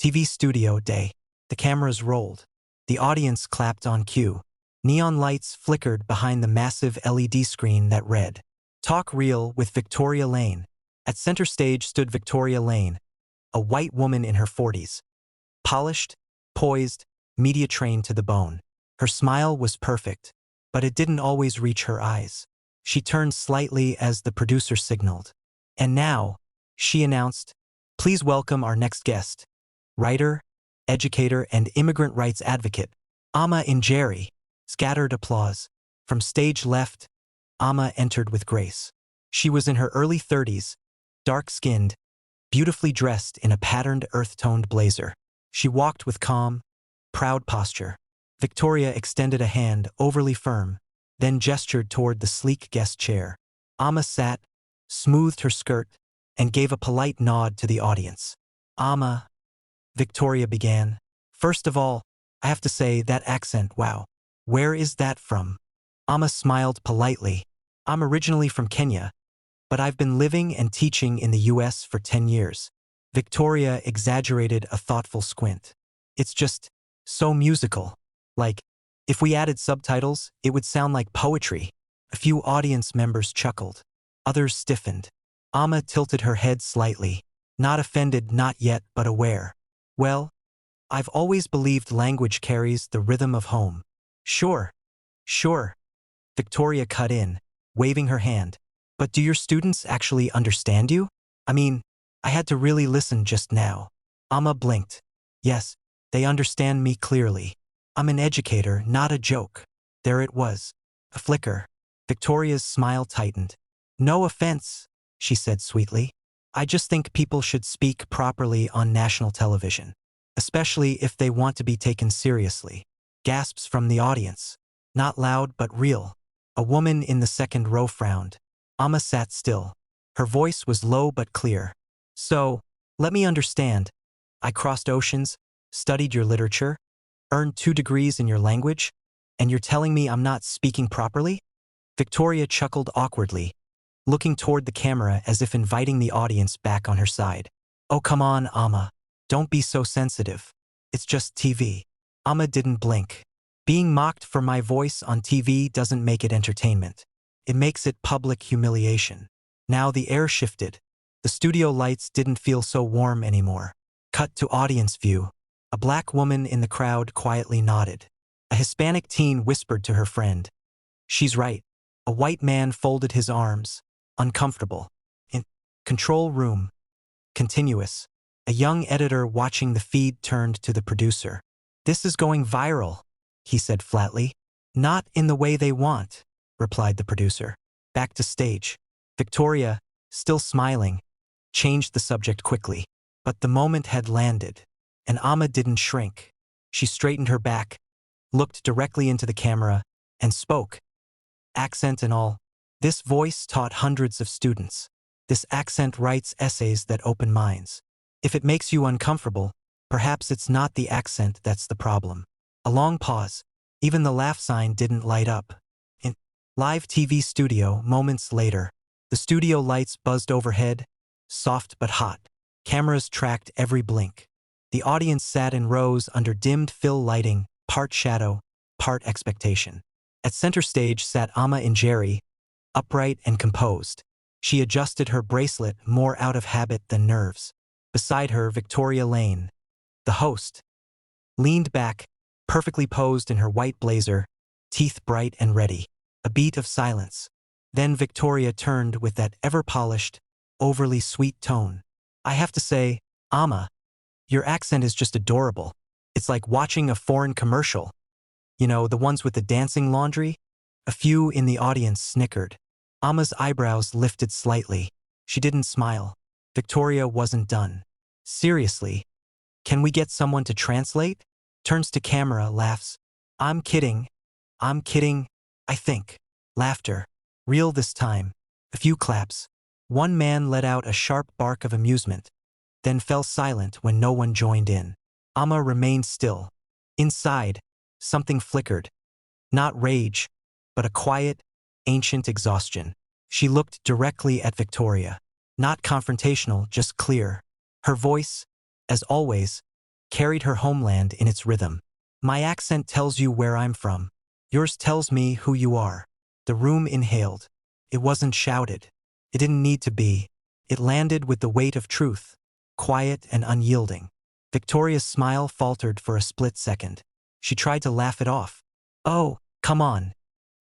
TV studio day. The cameras rolled. The audience clapped on cue. Neon lights flickered behind the massive LED screen that read, "Talk Real with Victoria Lane." At center stage stood Victoria Lane, a white woman in her 40s. Polished, poised, media-trained to the bone. Her smile was perfect, but it didn't always reach her eyes. She turned slightly as the producer signaled. "And now," she announced, "please welcome our next guest, writer, educator, and immigrant rights advocate, Amma Injeri." Scattered applause. From stage left, Amma entered with grace. She was in her early 30s, dark-skinned, beautifully dressed in a patterned earth-toned blazer. She walked with calm, proud posture. Victoria extended a hand, overly firm, then gestured toward the sleek guest chair. Amma sat, smoothed her skirt, and gave a polite nod to the audience. "Amma," Victoria began. "First of all, I have to say that accent, wow. Where is that from?" Amma smiled politely. "I'm originally from Kenya, but I've been living and teaching in the US for 10 years. Victoria exaggerated a thoughtful squint. "It's just so musical. Like, if we added subtitles, it would sound like poetry." A few audience members chuckled. Others stiffened. Amma tilted her head slightly, not offended, not yet, but aware. "Well, I've always believed language carries the rhythm of home." Sure. Victoria cut in, waving her hand. "But do your students actually understand you? I mean, I had to really listen just now." Amma blinked. "Yes, they understand me clearly. I'm an educator, not a joke." There it was. A flicker. Victoria's smile tightened. "No offense," she said sweetly. "I just think people should speak properly on national television, especially if they want to be taken seriously." Gasps from the audience. Not loud but real. A woman in the second row frowned. Amma sat still. Her voice was low but clear. "So, let me understand. I crossed oceans, studied your literature, earned 2 degrees in your language, and you're telling me I'm not speaking properly?" Victoria chuckled awkwardly, looking toward the camera as if inviting the audience back on her side. "Oh, come on, Amma. Don't be so sensitive. It's just TV." Amma didn't blink. "Being mocked for my voice on TV doesn't make it entertainment. It makes it public humiliation." Now the air shifted. The studio lights didn't feel so warm anymore. Cut to audience view. A black woman in the crowd quietly nodded. A Hispanic teen whispered to her friend. "She's right." A white man folded his arms, uncomfortable. In control room. Continuous. A young editor watching the feed turned to the producer. "This is going viral," he said flatly. "Not in the way they want," replied the producer. Back to stage. Victoria, still smiling, changed the subject quickly. But the moment had landed, and Amma didn't shrink. She straightened her back, looked directly into the camera, and spoke. Accent and all. "This voice taught hundreds of students. This accent writes essays that open minds. If it makes you uncomfortable, perhaps it's not the accent that's the problem." A long pause. Even the laugh sign didn't light up. In live TV studio, moments later, the studio lights buzzed overhead, soft but hot. Cameras tracked every blink. The audience sat in rows under dimmed fill lighting, part shadow, part expectation. At center stage sat Amma Injeri, upright and composed. She adjusted her bracelet more out of habit than nerves. Beside her, Victoria Lane, the host, leaned back, perfectly posed in her white blazer, teeth bright and ready. A beat of silence. Then Victoria turned with that ever-polished, overly sweet tone. "I have to say, Amma, your accent is just adorable. It's like watching a foreign commercial. You know, the ones with the dancing laundry?" A few in the audience snickered. Amma's eyebrows lifted slightly. She didn't smile. Victoria wasn't done. "Seriously, can we get someone to translate?" Turns to camera, laughs. I'm kidding, I think." Laughter. Real this time. A few claps. One man let out a sharp bark of amusement, then fell silent when no one joined in. Amma remained still. Inside, something flickered. Not rage, but a quiet, ancient exhaustion. She looked directly at Victoria. Not confrontational, just clear. Her voice, as always, carried her homeland in its rhythm. My accent tells you where I'm from. Yours tells me who you are. The room inhaled. It wasn't shouted. It didn't need to be. It landed with the weight of truth, quiet and unyielding. Victoria's smile faltered for a split second. She tried to laugh it off. Oh, come on.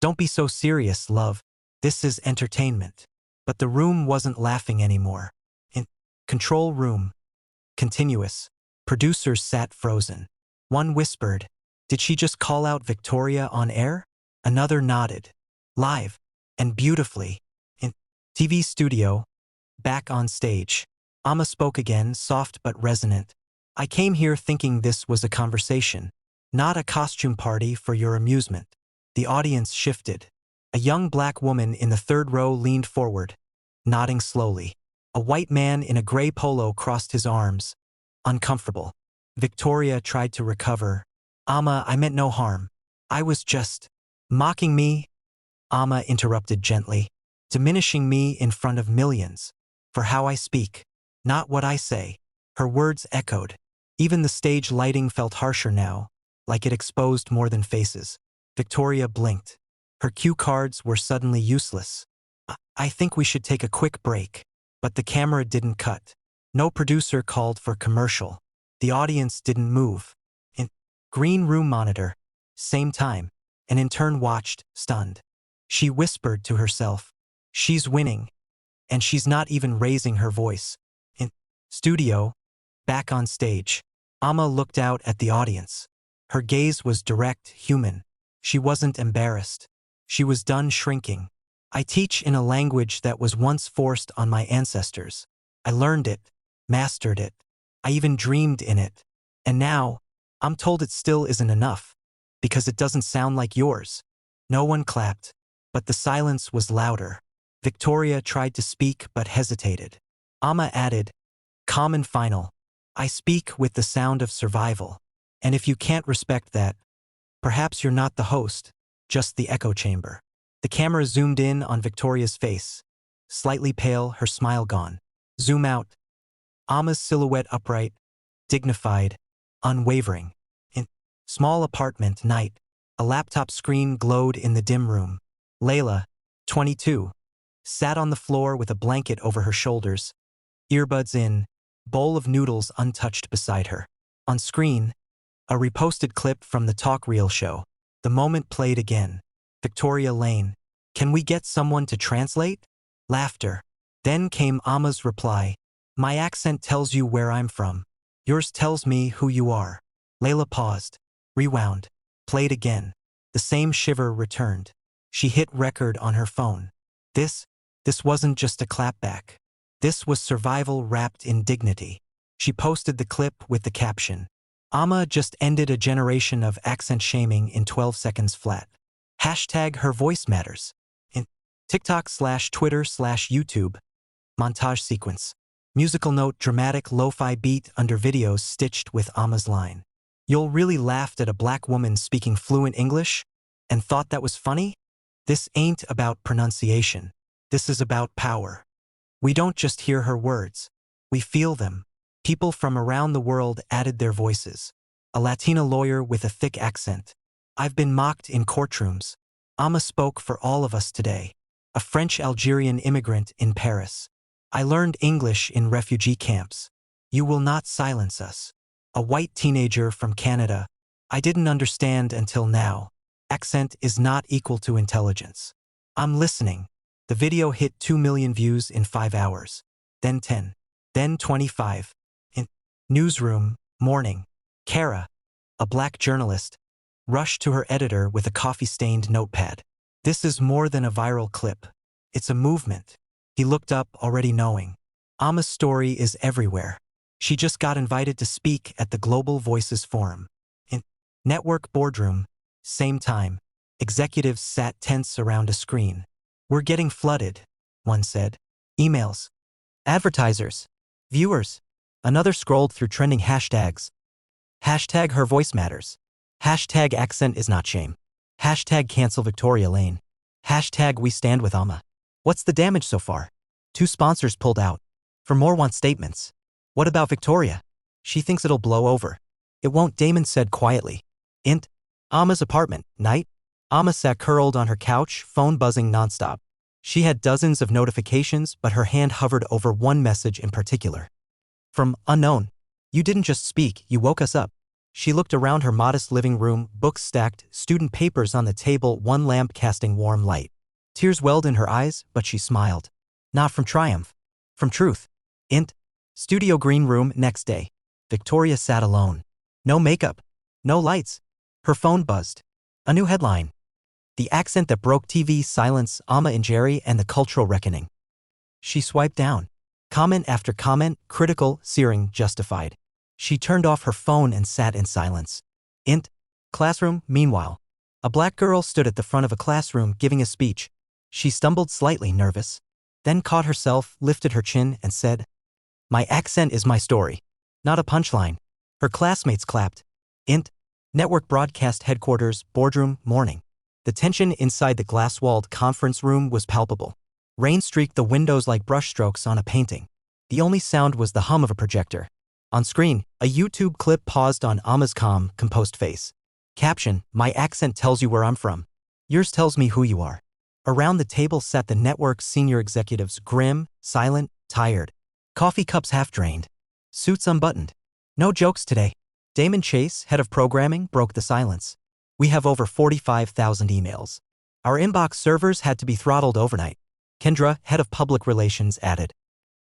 Don't be so serious, love. This is entertainment. But the room wasn't laughing anymore. In control room, continuous, producers sat frozen. One whispered, "Did she just call out Victoria on air?" Another nodded. Live, and beautifully. In TV studio, back on stage. Amma spoke again, soft but resonant. "I came here thinking this was a conversation, not a costume party for your amusement." The audience shifted. A young black woman in the third row leaned forward, nodding slowly. A white man in a gray polo crossed his arms, uncomfortable. Victoria tried to recover. "Amma, I meant no harm. I was just mocking me." Amma interrupted gently, "Diminishing me in front of millions. For how I speak, not what I say." Her words echoed. Even the stage lighting felt harsher now, like it exposed more than faces. Victoria blinked. Her cue cards were suddenly useless. I think we should take a quick break." But the camera didn't cut. No producer called for commercial. The audience didn't move. In green room monitor, same time. An intern watched, stunned. She whispered to herself, "She's winning. And she's not even raising her voice." In studio, back on stage, Amma looked out at the audience. Her gaze was direct, human. She wasn't embarrassed. She was done shrinking. "I teach in a language that was once forced on my ancestors. I learned it, mastered it. I even dreamed in it. And now, I'm told it still isn't enough, because it doesn't sound like yours." No one clapped, but the silence was louder. Victoria tried to speak but hesitated. Amma added, calm and final, "I speak with the sound of survival. And if you can't respect that, perhaps you're not the host, just the echo chamber." The camera zoomed in on Victoria's face. Slightly pale, her smile gone. Zoom out. Amma's silhouette upright, dignified, unwavering. In small apartment, night. A laptop screen glowed in the dim room. Layla, 22, sat on the floor with a blanket over her shoulders, earbuds in, bowl of noodles untouched beside her. On screen, a reposted clip from the talk reel show. The moment played again. Victoria Lane, "Can we get someone to translate?" Laughter. Then came Amma's reply, "My accent tells you where I'm from. Yours tells me who you are." Layla paused, rewound, played again. The same shiver returned. She hit record on her phone. This wasn't just a clapback. This was survival wrapped in dignity. She posted the clip with the caption, "Amma just ended a generation of accent shaming in 12 seconds flat. Hashtag her voice matters." In TikTok/Twitter/YouTube. Montage sequence. Musical note, dramatic lo-fi beat under videos stitched with Amma's line. "You'll really laughed at a black woman speaking fluent English and thought that was funny? This ain't about pronunciation. This is about power. We don't just hear her words. We feel them." People from around the world added their voices. A Latina lawyer with a thick accent. "I've been mocked in courtrooms. Amma spoke for all of us today." A French-Algerian immigrant in Paris. "I learned English in refugee camps. You will not silence us." A white teenager from Canada. "I didn't understand until now. Accent is not equal to intelligence. I'm listening." The video hit 2 million views in 5 hours. Then 10. Then 25. In newsroom, morning. Kara, a black journalist, rushed to her editor with a coffee-stained notepad. "This is more than a viral clip. It's a movement." He looked up, already knowing. Amma's story is everywhere. She just got invited to speak at the Global Voices Forum. In network boardroom, same time. Executives sat tense around a screen. "We're getting flooded," one said. "Emails. Advertisers. Viewers." Another scrolled through trending hashtags. Hashtag her voice matters. Hashtag accent is not shame. Hashtag cancel Victoria Lane. Hashtag we stand with Amma. What's the damage so far? 2 sponsors pulled out. For more want statements. What about Victoria? She thinks it'll blow over. It won't, Damon said quietly. Int. Amma's apartment, night. Amma sat curled on her couch, phone buzzing nonstop. She had dozens of notifications, but her hand hovered over one message in particular. From unknown. You didn't just speak, you woke us up. She looked around her modest living room, books stacked, student papers on the table, one lamp casting warm light. Tears welled in her eyes, but she smiled. Not from triumph. From truth. Int. Studio green room, next day. Victoria sat alone. No makeup. No lights. Her phone buzzed. A new headline. The accent that broke TV silence, Amma and Jerry and the cultural reckoning. She swiped down. Comment after comment, critical, searing, justified. She turned off her phone and sat in silence. Int. Classroom, meanwhile. A black girl stood at the front of a classroom giving a speech. She stumbled slightly, nervous. Then caught herself, lifted her chin, and said, "My accent is my story." Not a punchline. Her classmates clapped. Int. Network broadcast headquarters, boardroom, morning. The tension inside the glass-walled conference room was palpable. Rain streaked the windows like brushstrokes on a painting. The only sound was the hum of a projector. On screen, a YouTube clip paused on Amma's calm, composed face. Caption, "My accent tells you where I'm from. Yours tells me who you are." Around the table sat the network's senior executives, grim, silent, tired. Coffee cups half drained. Suits unbuttoned. No jokes today. Damon Chase, head of programming, broke the silence. "We have over 45,000 emails. Our inbox servers had to be throttled overnight." Kendra, head of public relations, added.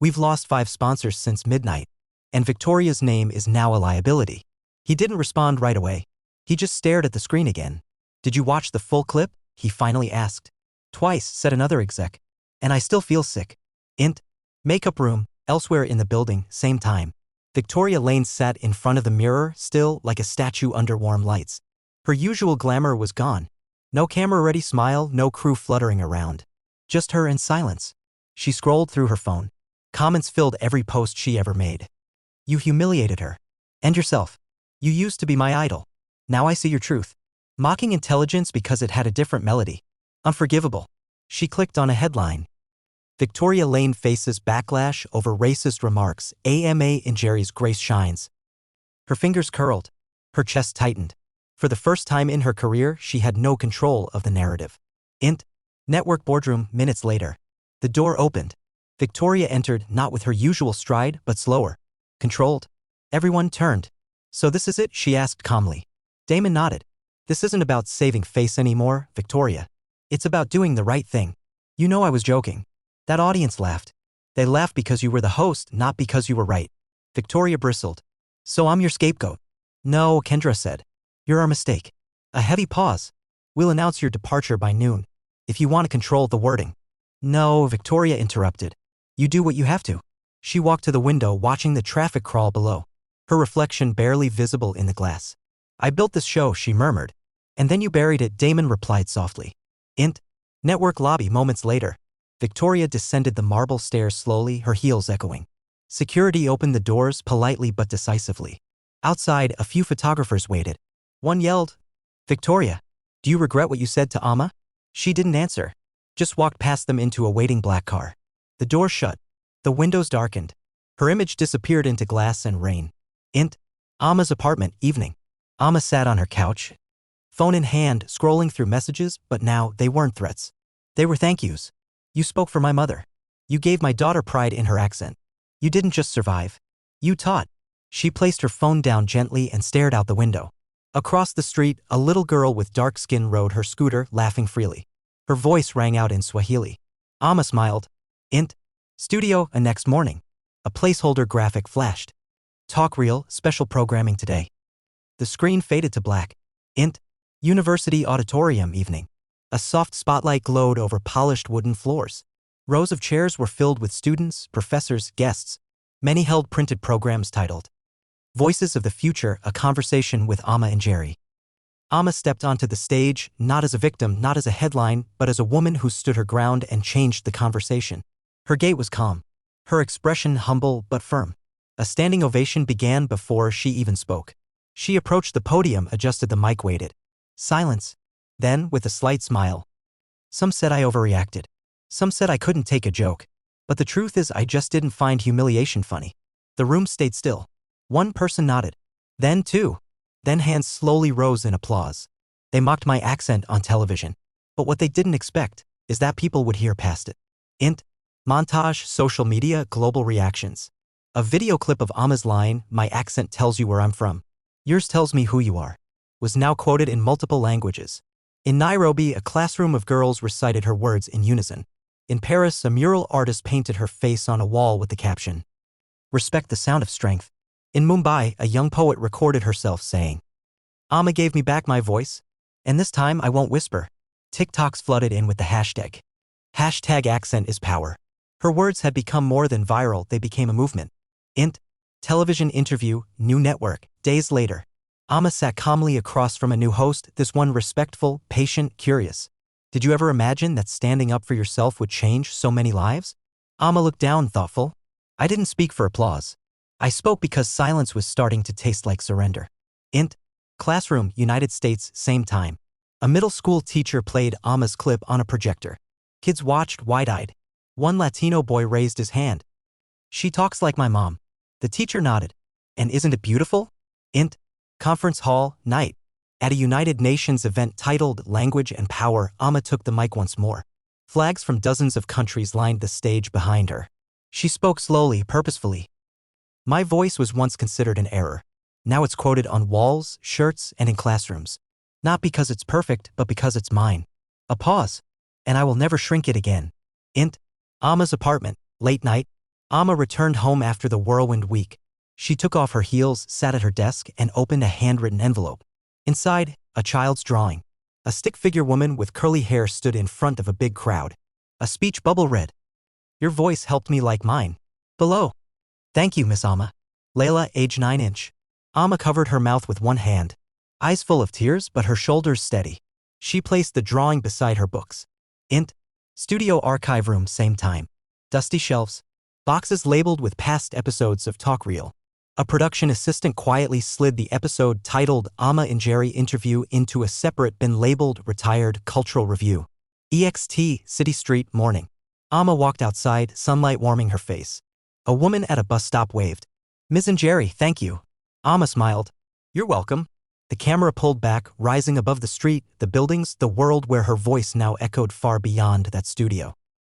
"We've lost 5 sponsors since midnight. And Victoria's name is now a liability." He didn't respond right away. He just stared at the screen again. "Did you watch the full clip?" he finally asked. "Twice," said another exec. "And I still feel sick." Int. Makeup room, elsewhere in the building, same time. Victoria Lane sat in front of the mirror, still like a statue under warm lights. Her usual glamour was gone. No camera-ready smile, no crew fluttering around. Just her in silence. She scrolled through her phone. Comments filled every post she ever made. "You humiliated her. And yourself. You used to be my idol. Now I see your truth." Mocking intelligence because it had a different melody. Unforgivable. She clicked on a headline. Victoria Lane faces backlash over racist remarks. AMA in Jerry's Grace shines. Her fingers curled. Her chest tightened. For the first time in her career, she had no control of the narrative. Int. Network boardroom, minutes later. The door opened. Victoria entered, not with her usual stride, but slower. Controlled. Everyone turned. "So this is it?" she asked calmly. Damon nodded. "This isn't about saving face anymore, Victoria. It's about doing the right thing. You know I was joking." That audience laughed. "They laughed because you were the host, not because you were right." Victoria bristled. "So I'm your scapegoat?" "No," Kendra said. "You're our mistake." A heavy pause. "We'll announce your departure by noon. If you want to control the wording." "No," Victoria interrupted. "You do what you have to." She walked to the window, watching the traffic crawl below. Her reflection barely visible in the glass. "I built this show," she murmured. "And then you buried it," Damon replied softly. Int. Network lobby, moments later. Victoria descended the marble stairs slowly, her heels echoing. Security opened the doors politely but decisively. Outside, a few photographers waited. One yelled, "Victoria, do you regret what you said to Amma?" She didn't answer. Just walked past them into a waiting black car. The door shut. The windows darkened. Her image disappeared into glass and rain. Int. Amma's apartment, evening. Amma sat on her couch, phone in hand, scrolling through messages, but now they weren't threats. They were thank yous. "You spoke for my mother. You gave my daughter pride in her accent. You didn't just survive. You taught." She placed her phone down gently and stared out the window. Across the street, a little girl with dark skin rode her scooter, laughing freely. Her voice rang out in Swahili. Amma smiled. Int. Studio, and next morning. A placeholder graphic flashed. Talk reel, special programming today. The screen faded to black. Int. University auditorium, evening. A soft spotlight glowed over polished wooden floors. Rows of chairs were filled with students, professors, guests. Many held printed programs titled Voices of the Future, a conversation with Amma and Jerry. Amma stepped onto the stage, not as a victim, not as a headline, but as a woman who stood her ground and changed the conversation. Her gait was calm. Her expression humble but firm. A standing ovation began before she even spoke. She approached the podium, adjusted the mic, waited. Silence. Then, with a slight smile. "Some said I overreacted. Some said I couldn't take a joke. But the truth is I just didn't find humiliation funny." The room stayed still. One person nodded. Then hands slowly rose in applause. They mocked my accent on television. But what they didn't expect is that people would hear past it. Int. Montage, social media, global reactions. A video clip of Amma's line, "My accent tells you where I'm from. Yours tells me who you are," was now quoted in multiple languages. In Nairobi, a classroom of girls recited her words in unison. In Paris, a mural artist painted her face on a wall with the caption, "Respect the sound of strength." In Mumbai, a young poet recorded herself saying, "Amma gave me back my voice, and this time I won't whisper." TikToks flooded in with the hashtag. Hashtag accent is power. Her words had become more than viral, they became a movement. Int. Television interview, new network. Days later, Amma sat calmly across from a new host, this one respectful, patient, curious. "Did you ever imagine that standing up for yourself would change so many lives?" Amma looked down, thoughtful. "I didn't speak for applause. I spoke because silence was starting to taste like surrender." Int. Classroom, United States, same time. A middle school teacher played Amma's clip on a projector. Kids watched wide-eyed. One Latino boy raised his hand. "She talks like my mom." The teacher nodded. "And isn't it beautiful?" Int. Conference hall, night. At a United Nations event titled Language and Power, Amma took the mic once more. Flags from dozens of countries lined the stage behind her. She spoke slowly, purposefully. "My voice was once considered an error. Now it's quoted on walls, shirts, and in classrooms. Not because it's perfect, but because it's mine." A pause. "And I will never shrink it again." Int. Amma's apartment, late night. Amma returned home after the whirlwind week. She took off her heels, sat at her desk, and opened a handwritten envelope. Inside, a child's drawing. A stick-figure woman with curly hair stood in front of a big crowd. A speech bubble read, "Your voice helped me like mine." Below, "Thank you, Miss Amma. Layla, age 9". Amma covered her mouth with one hand, eyes full of tears but her shoulders steady. She placed the drawing beside her books. Int. Studio archive room, same time. Dusty shelves. Boxes labeled with past episodes of Talk Reel. A production assistant quietly slid the episode titled Amma and Jerry Interview into a separate bin labeled Retired Cultural Review. EXT, City Street, morning. Amma walked outside, sunlight warming her face. A woman at a bus stop waved. "Ms. and Jerry, thank you." Amma smiled. "You're welcome." The camera pulled back, rising above the street, the buildings, the world where her voice now echoed far beyond that studio.